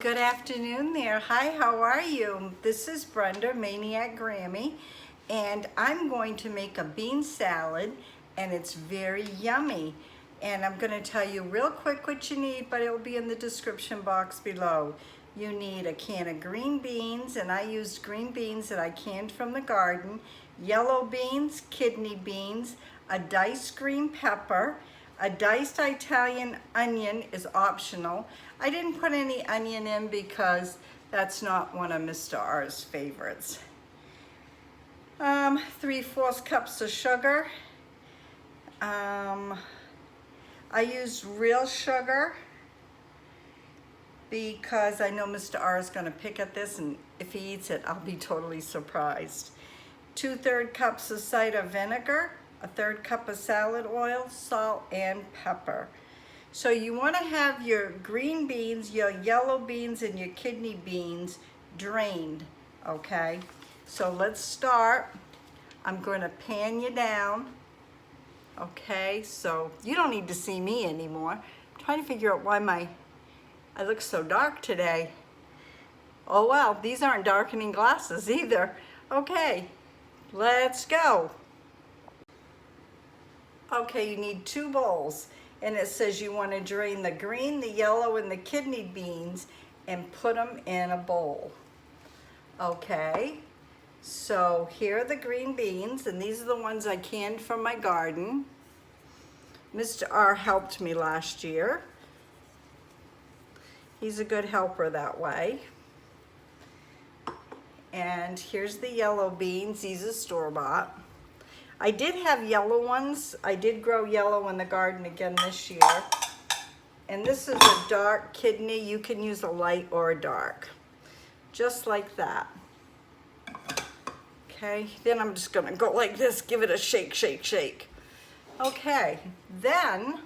Good afternoon there. Hi, how are you? This is Brenda, Maniac Grammy, and I'm going to make a bean salad, and it's very yummy. And I'm going to tell you real quick what you need, but it will be in the description box below. You need a can of green beans, and I used green beans that I canned from the garden, yellow beans, kidney beans, a diced green pepper, a diced Italian onion is optional. I didn't put any onion in because that's not one of Mr. R's favorites. 3/4 cups of sugar. I used real sugar because I know Mr. R is going to pick at this, and if he eats it, I'll be totally surprised. 2/3 cups of cider vinegar, a 1/3 cup of salad oil, salt, and pepper. So you want to have your green beans, your yellow beans, and your kidney beans drained, okay? So let's start. I'm going to pan you down, okay? So you don't need to see me anymore. I'm trying to figure out why I look so dark today. Oh well, these aren't darkening glasses either. Okay, let's go. Okay, you need 2 bowls, and it says you want to drain the green, the yellow, and the kidney beans and put them in a bowl. Okay, so here are the green beans, and these are the ones I canned from my garden. Mr. R helped me last year. He's a good helper that way. And here's the yellow beans. These are store-bought. I did have yellow ones. I did grow yellow in the garden again this year. And this is a dark kidney. You can use a light or a dark. Just like that. Okay, then I'm just gonna go like this, give it a shake, shake, shake. Okay, then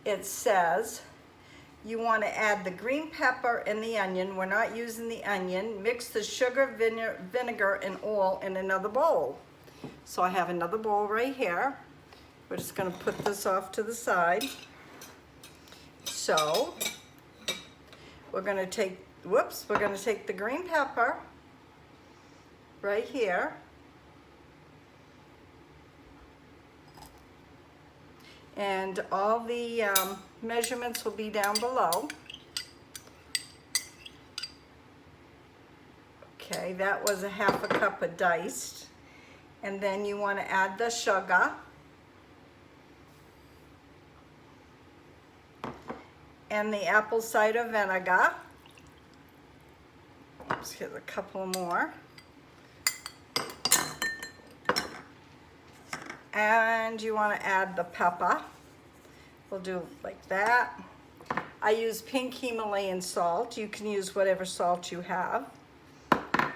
it says you want to add the green pepper and the onion. We're not using the onion. Mix the sugar, vinegar, and oil in another bowl. So I have another bowl right here. We're just going to put this off to the side. So we're going to take, we're going to take the green pepper right here. And all the measurements will be down below. Okay, that was a 1/2 cup of diced. And then you want to add the sugar. And the apple cider vinegar. Oops, here's a couple more. And you want to add the pepper. We'll do like that. I use pink Himalayan salt. You can use whatever salt you have. It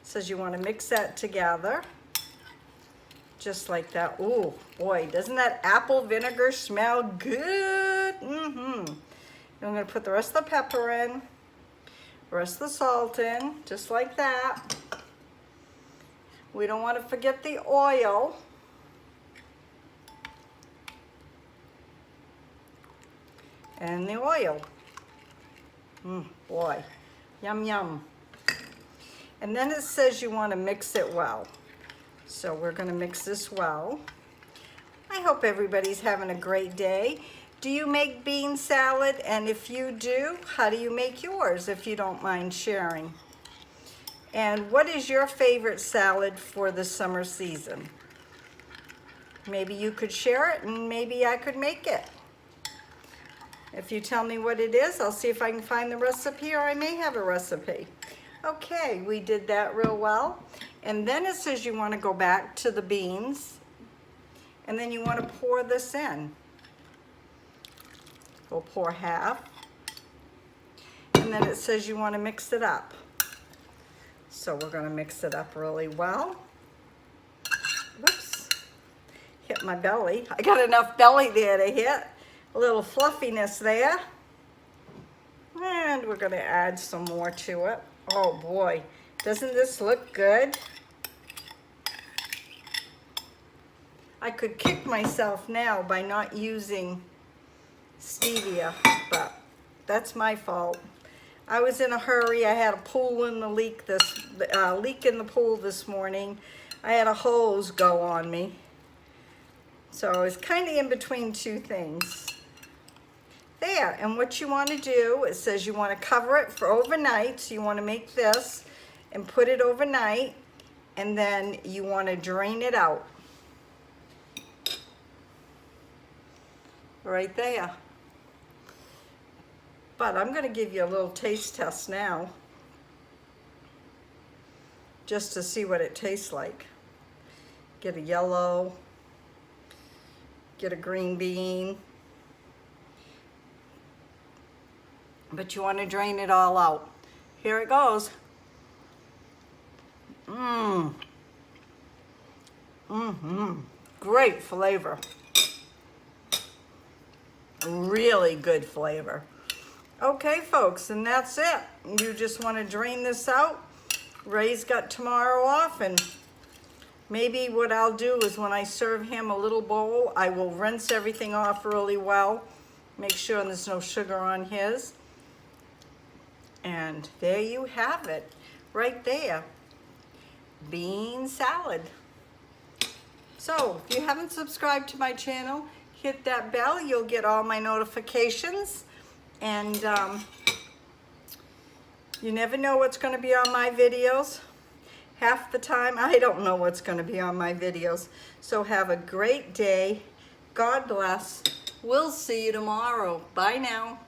says you want to mix that together. Just like that. Ooh, boy, doesn't that apple vinegar smell good? I'm going to put the rest of the pepper in, the rest of the salt in, just like that. We don't want to forget the oil. And the oil. Boy, yum, yum. And then it says you want to mix it well. So we're going to mix this well. I hope everybody's having a great day. Do you make bean salad? And if you do, how do you make yours, if you don't mind sharing? And what is your favorite salad for the summer season? Maybe you could share it, and maybe I could make it. If you tell me what it is, I'll see if I can find the recipe, or I may have a recipe. Okay, we did that real well. And then it says you want to go back to the beans, and then you want to pour this in. We'll pour 1/2. And then it says you want to mix it up. So we're going to mix it up really well. Whoops, hit my belly. I got enough belly there to hit. A little fluffiness there. And we're going to add some more to it. Oh boy, doesn't this look good? I could kick myself now by not using stevia, but that's my fault. I was in a hurry. I had a pool in the leak leak in the pool this morning. I had a hose go on me. So I was kind of in between two things. There, and what you want to do, it says you want to cover it for overnight. So you want to make this and put it overnight, and then you want to drain it out. Right there. But I'm going to give you a little taste test now, just to see what it tastes like. Get a yellow, get a green bean, but you want to drain it all out. Here it goes. Great flavor. Really good flavor. Okay, folks, and that's it. You just want to drain this out. Ray's got tomorrow off, and maybe what I'll do is when I serve him a little bowl, I will rinse everything off really well. Make sure there's no sugar on his. And there you have it, right there. Bean salad. So, if you haven't subscribed to my channel, hit that bell. You'll get all my notifications. And you never know what's going to be on my videos. Half the time, I don't know what's going to be on my videos. So have a great day. God bless. We'll see you tomorrow. Bye now.